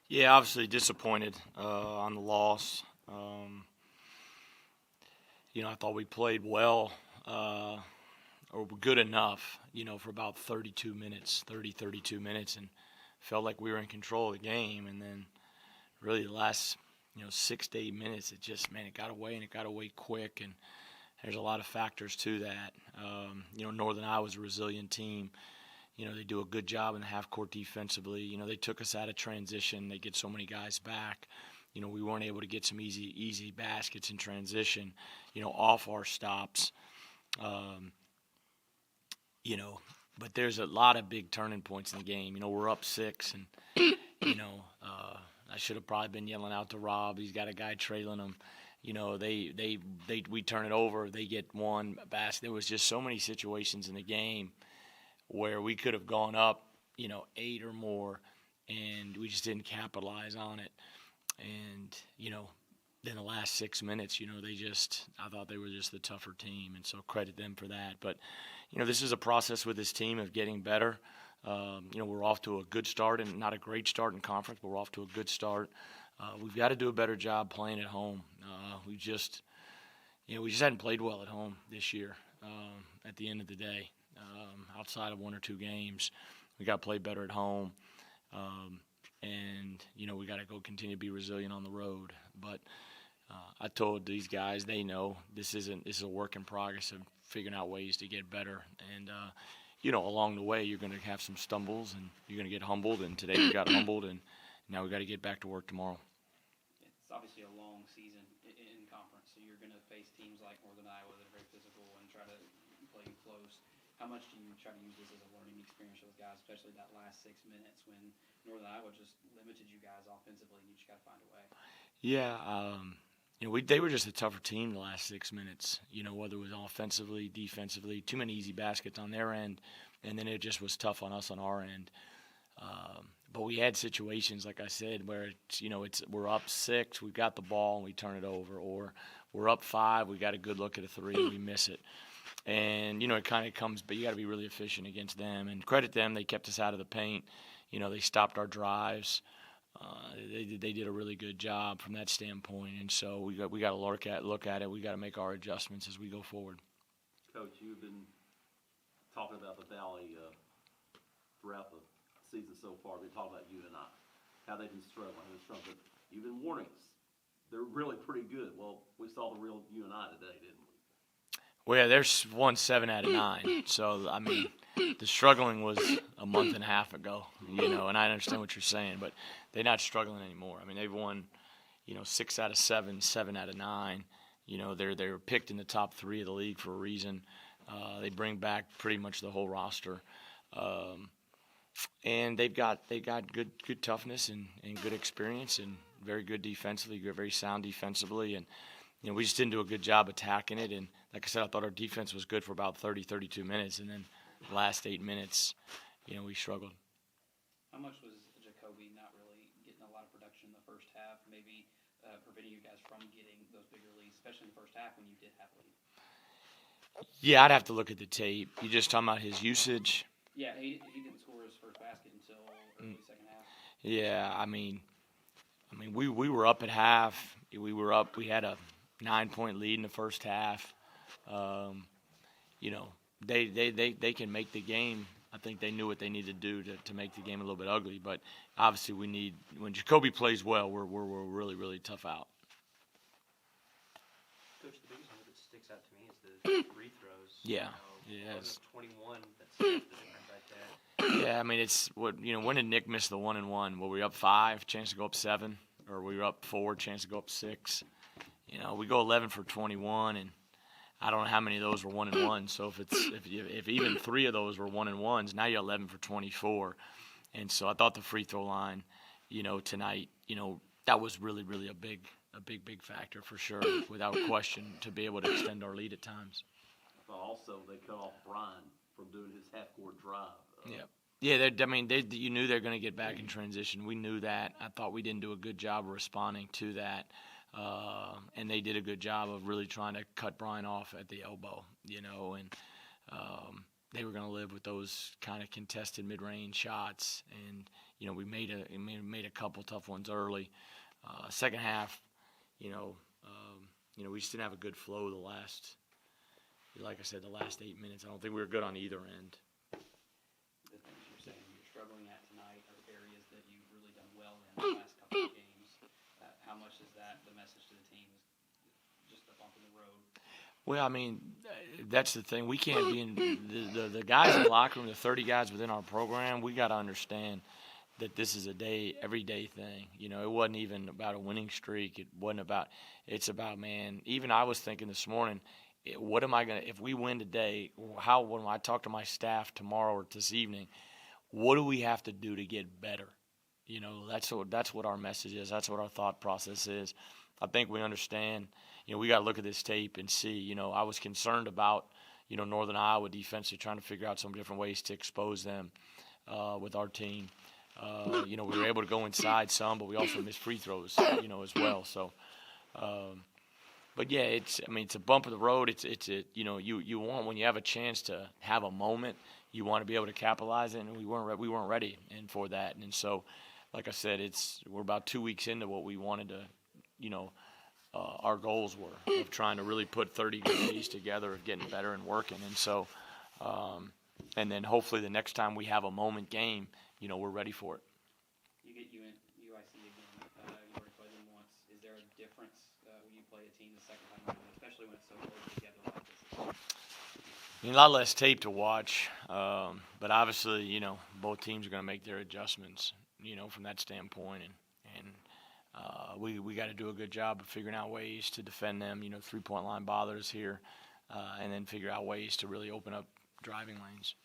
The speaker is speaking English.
Yeah, obviously disappointed on the loss. I thought we played well or good enough, for about 32 minutes, and felt like we were in control of the game. And then really the last, 6 to 8 minutes, it got away and it got away quick. And there's a lot of factors to that. Northern Iowa's a resilient team. They do a good job in the half court defensively. They took us out of transition. They get so many guys back. We weren't able to get some easy baskets in transition, off our stops. Um, but there's a lot of big turning points in the game. We're up 6, and, I should have probably been yelling out to Rob. He's got a guy trailing him. We turn it over. They get one basket. There was just so many situations in the game where we could have gone up, 8 or more, and we just didn't capitalize on it. And, then the last 6 minutes, I thought they were just the tougher team, and so credit them for that. But, this is a process with this team of getting better. We're off to a good start, and not a great start in conference, but we're off to a good start. We've got to do a better job playing at home. We just hadn't played well at home this year. At the end of the day, outside of 1 or 2 games, we got to play better at home, and we got to go continue to be resilient on the road. But I told these guys, they know this is a work in progress of figuring out ways to get better, and along the way you're going to have some stumbles and you're going to get humbled. And today we got humbled, and now we got to get back to work tomorrow. It's obviously a long season in conference, so you're going to face teams like Northern Iowa that are very physical and try to play you close. How much do you try to use this as a learning experience for those guys, especially that last 6 minutes when Northern Iowa just limited you guys offensively and you just got to find a way? Yeah, they were just a tougher team the last 6 minutes. Whether it was offensively, defensively, too many easy baskets on their end, and then it just was tough on us on our end. But we had situations, like I said, where we're up 6, we got the ball and we turn it over, or we're up 5, we got a good look at a 3 and we miss it. And it kind of comes, but you got to be really efficient against them. And credit them, they kept us out of the paint. They stopped our drives. They did a really good job from that standpoint, and so we got to look at it. We got to make our adjustments as we go forward. Coach, you've been talking about the Valley throughout the season so far. We've been talking about UNI, how they've been struggling. But you've been warning us. They're really pretty good. Well, we saw the real UNI today, didn't we? Well, yeah, there's won 7 out of 9. So the struggling was a month and a half ago, and I understand what you're saying, but they're not struggling anymore. They've won, 6 out of 7, 7 out of 9. They're picked in the top 3 of the league for a reason. They bring back pretty much the whole roster, and they've got good toughness and good experience and very good defensively, very sound defensively, and we just didn't do a good job attacking it. And like I said, I thought our defense was good for about 32 minutes, and then the last 8 minutes, we struggled. How much was Jacoby not really getting a lot of production in the first half, maybe preventing you guys from getting those bigger leads, especially in the first half when you did have a lead? Yeah, I'd have to look at the tape. You just talking about his usage? Yeah, he didn't score his first basket until early second half. Yeah, we were up at half. We had a 9-point lead in the first half. They can make the game. I think they knew what they needed to do to make the game a little bit ugly. But obviously, when Jacoby plays well, we're really, really tough out. Coach, the biggest one that sticks out to me is the free throws. Yeah, yes. 21. That's the difference right there. Yeah, it's what when did Nick miss the 1-and-1? Were we up 5, chance to go up 7, or we were up 4, chance to go up 6? We go 11 for 21, and I don't know how many of those were 1-and-1. So if even 3 of those were 1-and-1s, now you're 11 for 24. And so I thought the free throw line, tonight, that was really, really a big factor for sure, without question, to be able to extend our lead at times. But also they cut off Brian from doing his half-court drive. Yeah, you knew they were going to get back in transition. We knew that. I thought we didn't do a good job of responding to that. And they did a good job of really trying to cut Brian off at the elbow, and they were going to live with those kind of contested mid-range shots, and we made a couple tough ones early. Second half, we just didn't have a good flow the last 8 minutes. I don't think we were good on either end. The things you're saying you're struggling at tonight are areas that you've really done well in the last couple of games. How much is that the message to the team is just a bump in the road? Well, I mean, that's the thing. We can't be in the guys in the locker room, the 30 guys within our program. We got to understand that this is everyday thing. It wasn't even about a winning streak. It's about, man, even I was thinking this morning, what am I going to, if we win today, when I talk to my staff tomorrow or this evening, what do we have to do to get better? That's what our message is. That's what our thought process is. I think we understand, we got to look at this tape and see, I was concerned about, Northern Iowa defensively, trying to figure out some different ways to expose them with our team. We were able to go inside some, but we also missed free throws, as well. So, but yeah, it's a bump in the road. You want, when you have a chance to have a moment, you want to be able to capitalize it, and we weren't ready and for that. And so, like I said, we're about 2 weeks into what we wanted to, our goals were of trying to really put 30 good days together of getting better and working. And so, and then hopefully the next time we have a moment game, we're ready for it. You get UIC again. You already played them once. Is there a difference when you play a team the second time around, especially when it's so close together like this? A lot less tape to watch, but obviously, both teams are going to make their adjustments, from that standpoint, and we got to do a good job of figuring out ways to defend them. 3-point line bothers here, and then figure out ways to really open up driving lanes.